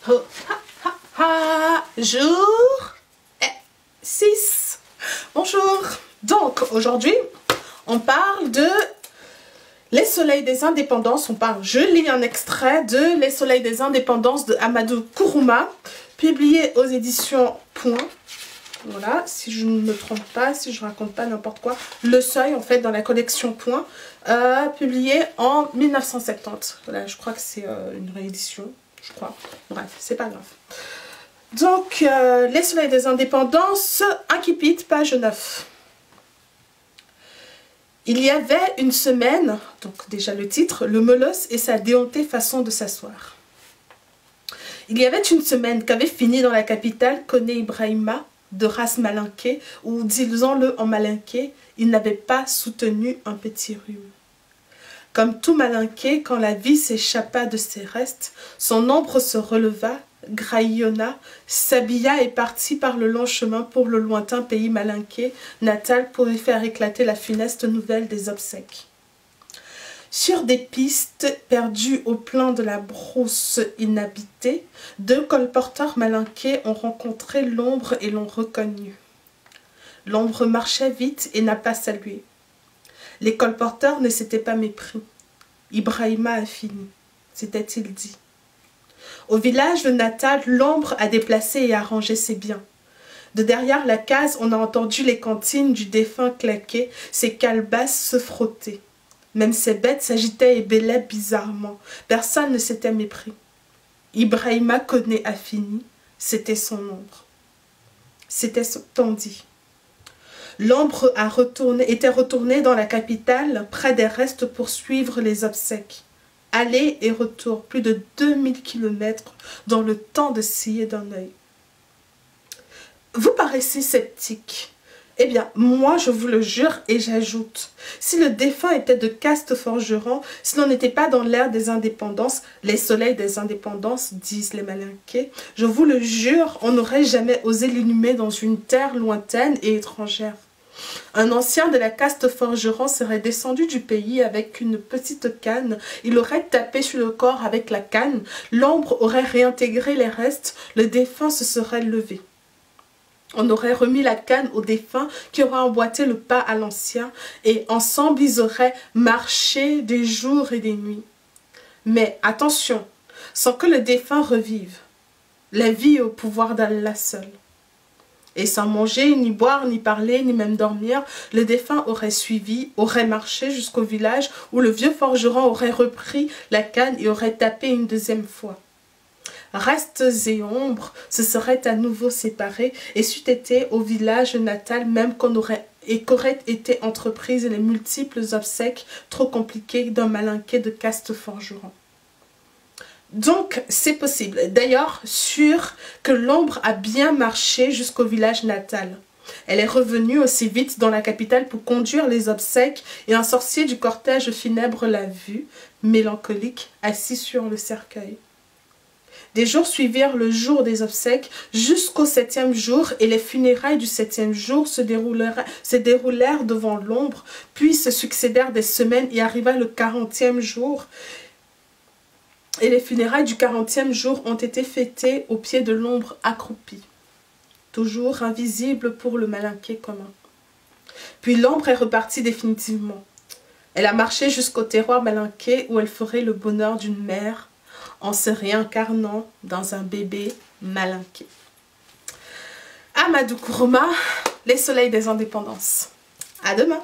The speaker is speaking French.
Oh, ha, ha, ha. Jour 6. Bonjour. Donc, aujourd'hui, on parle de Les Soleils des Indépendances. Je lis un extrait de Les Soleils des Indépendances de Amadou Kourouma, publié aux éditions Point. Voilà, si je ne me trompe pas, si je raconte pas n'importe quoi. Le Seuil, en fait, dans la collection Point, publié en 1970. Voilà, je crois que c'est une réédition, je crois. Bref, c'est pas grave. Donc, Les Soleils des Indépendances, Incipit, page 9. Il y avait une semaine, donc déjà le titre, le molosse et sa déhontée façon de s'asseoir. Il y avait une semaine qu'avait fini dans la capitale Koné Ibrahima, de race malinquée, où, disons-le en malinqué, il n'avait pas soutenu un petit rhume. Comme tout malinqué, quand la vie s'échappa de ses restes, son ombre se releva, graillonna, s'habilla et partit par le long chemin pour le lointain pays malinqué, natal pour y faire éclater la funeste nouvelle des obsèques. Sur des pistes perdues au plein de la brousse inhabitée, deux colporteurs malinqués ont rencontré l'ombre et l'ont reconnue. L'ombre marchait vite et n'a pas salué. Les colporteurs ne s'étaient pas mépris. Ibrahima a fini, s'était-il dit. Au village de Natal, l'ombre a déplacé et arrangé ses biens. De derrière la case, on a entendu les cantines du défunt claquer, ses calebasses se frotter. Même ses bêtes s'agitaient et bêlaient bizarrement. Personne ne s'était mépris. Ibrahima Koné a fini, c'était son ombre. C'était son tandis. L'ombre était retournée dans la capitale, près des restes pour suivre les obsèques. Aller et retour, plus de 2000 kilomètres dans le temps de scier d'un œil. Vous paraissez sceptique. Eh bien, moi, je vous le jure et j'ajoute, si le défunt était de caste forgeron, si l'on n'était pas dans l'ère des indépendances, les soleils des indépendances, disent les malinqués, je vous le jure, on n'aurait jamais osé l'inhumer dans une terre lointaine et étrangère. Un ancien de la caste forgeron serait descendu du pays avec une petite canne, il aurait tapé sur le corps avec la canne, l'ombre aurait réintégré les restes, le défunt se serait levé. On aurait remis la canne au défunt qui aurait emboîté le pas à l'ancien et ensemble ils auraient marché des jours et des nuits. Mais attention, sans que le défunt revive, la vie est au pouvoir d'Allah seul. Et sans manger, ni boire, ni parler, ni même dormir, le défunt aurait suivi, aurait marché jusqu'au village où le vieux forgeron aurait repris la canne et aurait tapé une deuxième fois. Restes et ombres se seraient à nouveau séparés et c'eût été au village natal même qu'auraient été entreprises les multiples obsèques trop compliquées d'un malinqué de caste forgeron. Donc, c'est possible. D'ailleurs, sûr que l'ombre a bien marché jusqu'au village natal. Elle est revenue aussi vite dans la capitale pour conduire les obsèques et un sorcier du cortège funèbre l'a vue, mélancolique, assis sur le cercueil. Des jours suivirent le jour des obsèques jusqu'au 7e jour et les funérailles du 7e jour se déroulèrent devant l'ombre, puis se succédèrent des semaines et arriva le 40e jour. Et les funérailles du 40e jour ont été fêtées au pied de l'ombre accroupie, toujours invisible pour le malinqué commun. Puis l'ombre est repartie définitivement. Elle a marché jusqu'au terroir malinqué où elle ferait le bonheur d'une mère, en se réincarnant dans un bébé malinqué. Amadou Kourouma, Les Soleils des Indépendances. À demain!